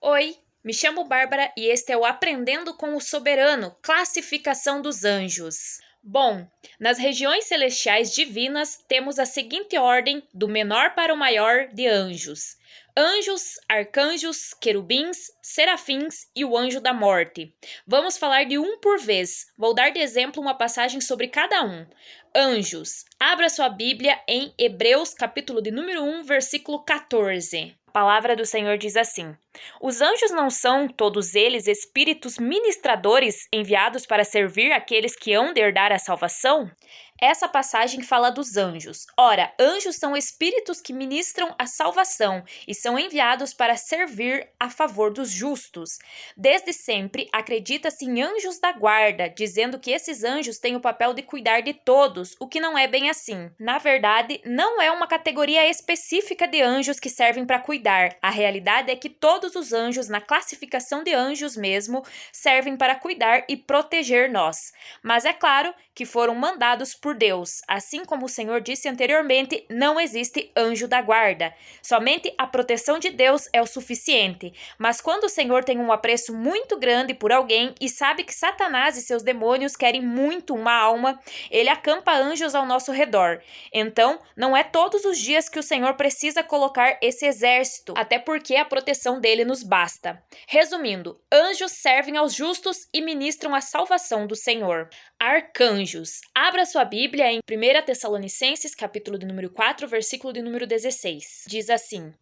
Oi, me chamo Bárbara e este é o Aprendendo com o Soberano, Classificação dos Anjos. Bom, nas regiões celestiais divinas temos a seguinte ordem, do menor para o maior, de anjos: anjos, arcanjos, querubins, serafins e o anjo da morte. Vamos falar de um por vez. Vou dar de exemplo uma passagem sobre cada um. Anjos. Abra sua Bíblia em Hebreus, capítulo de número 1, versículo 14. A palavra do Senhor diz assim: os anjos não são, todos eles, espíritos ministradores enviados para servir aqueles que hão de herdar a salvação? Essa passagem fala dos anjos. Ora, anjos são espíritos que ministram a salvação e são enviados para servir a favor dos justos. Desde sempre, acredita-se em anjos da guarda, dizendo que esses anjos têm o papel de cuidar de todos, o que não é bem assim. Na verdade, não é uma categoria específica de anjos que servem para cuidar. A realidade é que todos os anjos, na classificação de anjos mesmo, servem para cuidar e proteger nós. Mas é claro que foram mandados por Deus. Assim como o Senhor disse anteriormente, não existe anjo da guarda. Somente a proteção de Deus é o suficiente. Mas quando o Senhor tem um apreço muito grande por alguém e sabe que Satanás e seus demônios querem muito uma alma, ele acampa anjos ao nosso redor. Então, não é todos os dias que o Senhor precisa colocar esse exército, até porque a proteção dele nos basta. Resumindo, anjos servem aos justos e ministram a salvação do Senhor. Arcanjos. Abra sua Bíblia em 1 Tessalonicenses, capítulo de número 4, versículo de número 16. Diz assim: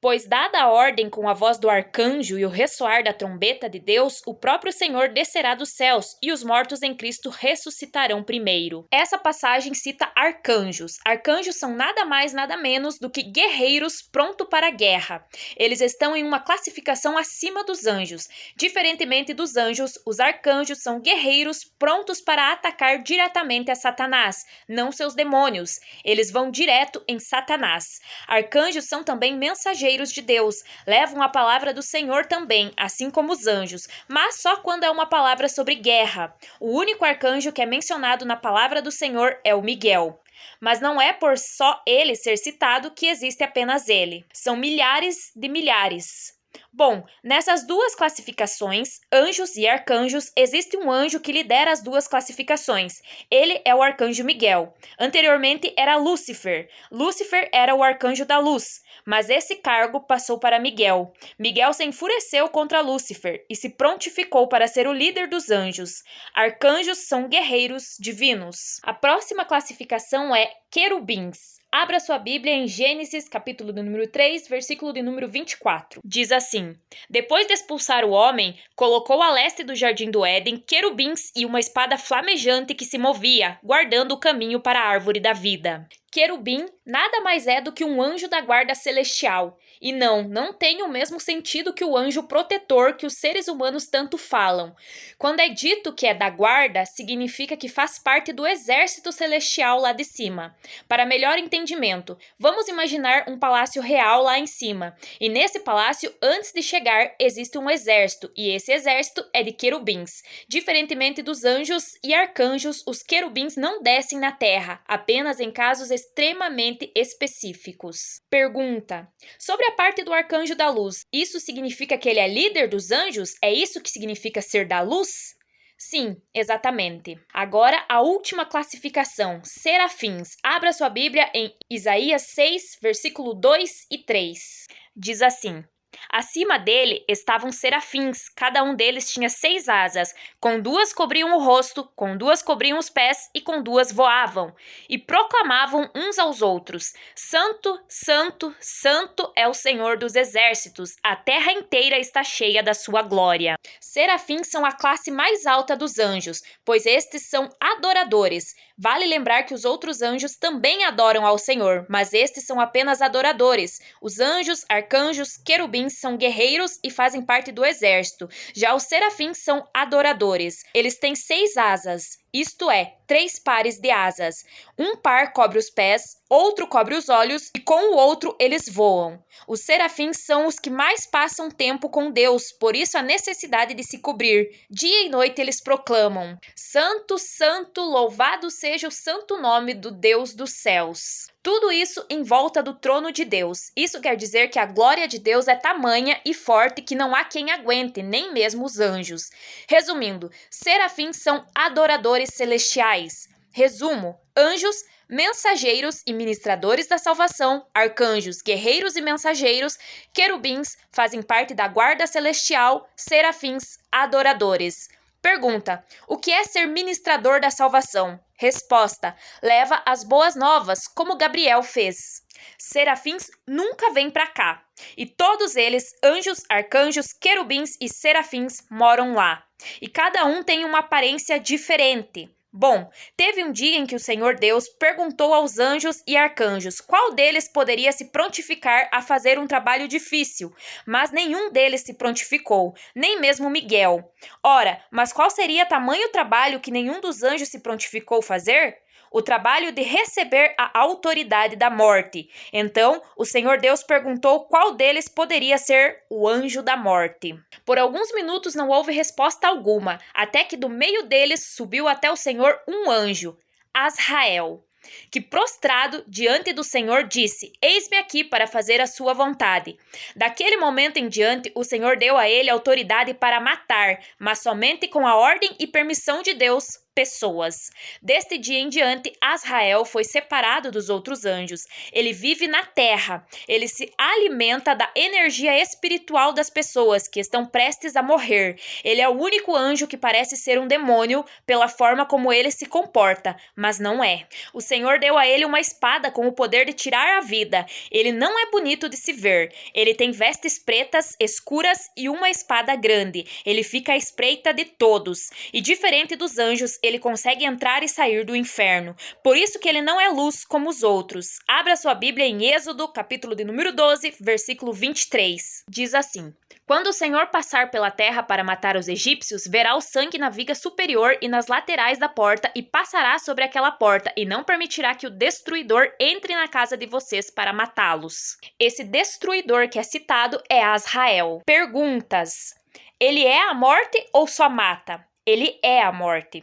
pois dada a ordem com a voz do arcanjo e o ressoar da trombeta de Deus, o próprio Senhor descerá dos céus e os mortos em Cristo ressuscitarão primeiro. Essa passagem cita arcanjos. Arcanjos são nada mais, nada menos do que guerreiros prontos para a guerra. Eles estão em uma classificação acima dos anjos. Diferentemente dos anjos, os arcanjos são guerreiros prontos para atacar diretamente a Satanás, não seus demônios. Eles vão direto em Satanás. Arcanjos são também mensageiros de Deus, levam a palavra do Senhor também, assim como os anjos, mas só quando é uma palavra sobre guerra. O único arcanjo que é mencionado na palavra do Senhor é o Miguel. Mas não é por só ele ser citado que existe apenas ele. São milhares de milhares. Bom, nessas duas classificações, anjos e arcanjos, existe um anjo que lidera as duas classificações. Ele é o arcanjo Miguel. Anteriormente era Lúcifer. Lúcifer era o arcanjo da luz, mas esse cargo passou para Miguel. Miguel se enfureceu contra Lúcifer e se prontificou para ser o líder dos anjos. Arcanjos são guerreiros divinos. A próxima classificação é querubins. Abra sua Bíblia em Gênesis, capítulo de número 3, versículo de número 24. Diz assim: depois de expulsar o homem, colocou a leste do jardim do Éden querubins e uma espada flamejante que se movia, guardando o caminho para a árvore da vida. Querubim nada mais é do que um anjo da guarda celestial. E não tem o mesmo sentido que o anjo protetor que os seres humanos tanto falam. Quando é dito que é da guarda, significa que faz parte do exército celestial lá de cima. Para melhor entendimento, vamos imaginar um palácio real lá em cima. E nesse palácio, antes de chegar, existe um exército, e esse exército é de querubins. Diferentemente dos anjos e arcanjos, os querubins não descem na terra, apenas em casos extremamente específicos. Pergunta: sobre a parte do arcanjo da luz, isso significa que ele é líder dos anjos? É isso que significa ser da luz? Sim, exatamente. Agora, a última classificação, serafins. Abra sua Bíblia em Isaías 6, versículo 2 e 3. Diz assim: acima dele estavam serafins, cada um deles tinha 6 asas, com 2 cobriam o rosto, com 2 cobriam os pés e com 2 voavam, e proclamavam uns aos outros: Santo, Santo, Santo é o Senhor dos exércitos, a terra inteira está cheia da sua glória. Serafins são a classe mais alta dos anjos, pois estes são adoradores. Vale lembrar que os outros anjos também adoram ao Senhor, mas estes são apenas adoradores. Os anjos, arcanjos, querubins são guerreiros e fazem parte do exército. Já os serafins são adoradores. Eles têm 6 asas, isto é, 3 pares de asas. Um par cobre os pés, outro cobre os olhos e com o outro eles voam. Os serafins são os que mais passam tempo com Deus, por isso a necessidade de se cobrir. Dia e noite eles proclamam: Santo, Santo, louvado seja o santo nome do Deus dos céus. Tudo isso em volta do trono de Deus. Isso quer dizer que a glória de Deus é tamanha e forte que não há quem aguente, nem mesmo os anjos. Resumindo, serafins são adoradores celestiais. Resumo: anjos, mensageiros e ministradores da salvação, arcanjos, guerreiros e mensageiros, querubins fazem parte da guarda celestial, serafins, adoradores. Pergunta: o que é ser ministrador da salvação? Resposta: leva as boas novas, como Gabriel fez. Serafins nunca vêm para cá. E todos eles, anjos, arcanjos, querubins e serafins, moram lá. E cada um tem uma aparência diferente. Bom, teve um dia em que o Senhor Deus perguntou aos anjos e arcanjos qual deles poderia se prontificar a fazer um trabalho difícil, mas nenhum deles se prontificou, nem mesmo Miguel. Ora, mas qual seria tamanho trabalho que nenhum dos anjos se prontificou fazer? O trabalho de receber a autoridade da morte. Então, o Senhor Deus perguntou qual deles poderia ser o anjo da morte. Por alguns minutos não houve resposta alguma, até que do meio deles subiu até o Senhor um anjo, Azrael, que prostrado diante do Senhor disse: eis-me aqui para fazer a sua vontade. Daquele momento em diante, o Senhor deu a ele autoridade para matar, mas somente com a ordem e permissão de Deus, pessoas. Deste dia em diante, Azrael foi separado dos outros anjos. Ele vive na terra. Ele se alimenta da energia espiritual das pessoas que estão prestes a morrer. Ele é o único anjo que parece ser um demônio pela forma como ele se comporta, mas não é. O Senhor deu a ele uma espada com o poder de tirar a vida. Ele não é bonito de se ver. Ele tem vestes pretas, escuras e uma espada grande. Ele fica à espreita de todos. E diferente dos anjos, ele consegue entrar e sair do inferno. Por isso que ele não é luz como os outros. Abra sua Bíblia em Êxodo, capítulo de número 12, versículo 23. Diz assim: quando o Senhor passar pela terra para matar os egípcios, verá o sangue na viga superior e nas laterais da porta e passará sobre aquela porta e não permitirá que o destruidor entre na casa de vocês para matá-los. Esse destruidor que é citado é Azrael. Perguntas: ele é a morte ou só mata? Ele é a morte.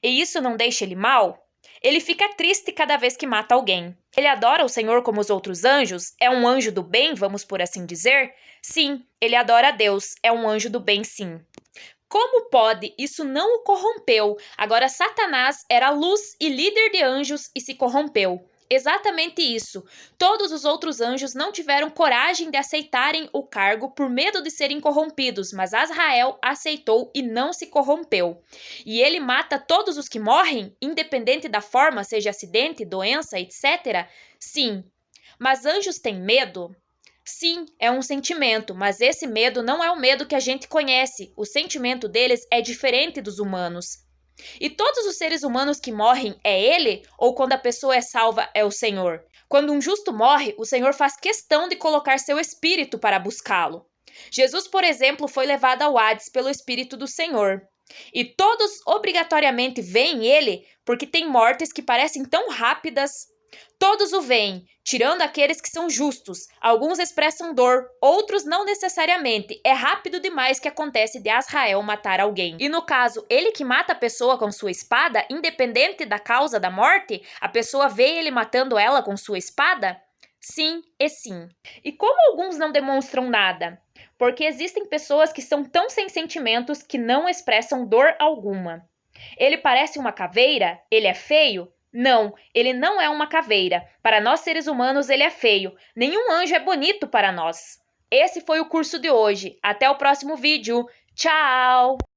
E isso não deixa ele mal? Ele fica triste cada vez que mata alguém. Ele adora o Senhor como os outros anjos? É um anjo do bem, vamos por assim dizer? Sim, ele adora a Deus. É um anjo do bem, sim. Como pode? Isso não o corrompeu. Agora Satanás era luz e líder de anjos e se corrompeu. Exatamente isso. Todos os outros anjos não tiveram coragem de aceitarem o cargo por medo de serem corrompidos, mas Azrael aceitou e não se corrompeu. E ele mata todos os que morrem, independente da forma, seja acidente, doença, etc. Sim. Mas anjos têm medo? Sim, é um sentimento, mas esse medo não é o medo que a gente conhece. O sentimento deles é diferente dos humanos. E todos os seres humanos que morrem é ele? Ou quando a pessoa é salva é o Senhor? Quando um justo morre, o Senhor faz questão de colocar seu espírito para buscá-lo. Jesus, por exemplo, foi levado ao Hades pelo Espírito do Senhor. E todos obrigatoriamente veem ele porque tem mortes que parecem tão rápidas. Todos o veem, tirando aqueles que são justos. Alguns expressam dor, outros não necessariamente. É rápido demais que acontece de Azrael matar alguém. E no caso, ele que mata a pessoa com sua espada, independente da causa da morte, a pessoa vê ele matando ela com sua espada? Sim e sim. E como alguns não demonstram nada? Porque existem pessoas que são tão sem sentimentos que não expressam dor alguma. Ele parece uma caveira? Ele é feio? Não, ele não é uma caveira. Para nós seres humanos ele é feio. Nenhum anjo é bonito para nós. Esse foi o curso de hoje. Até o próximo vídeo. Tchau!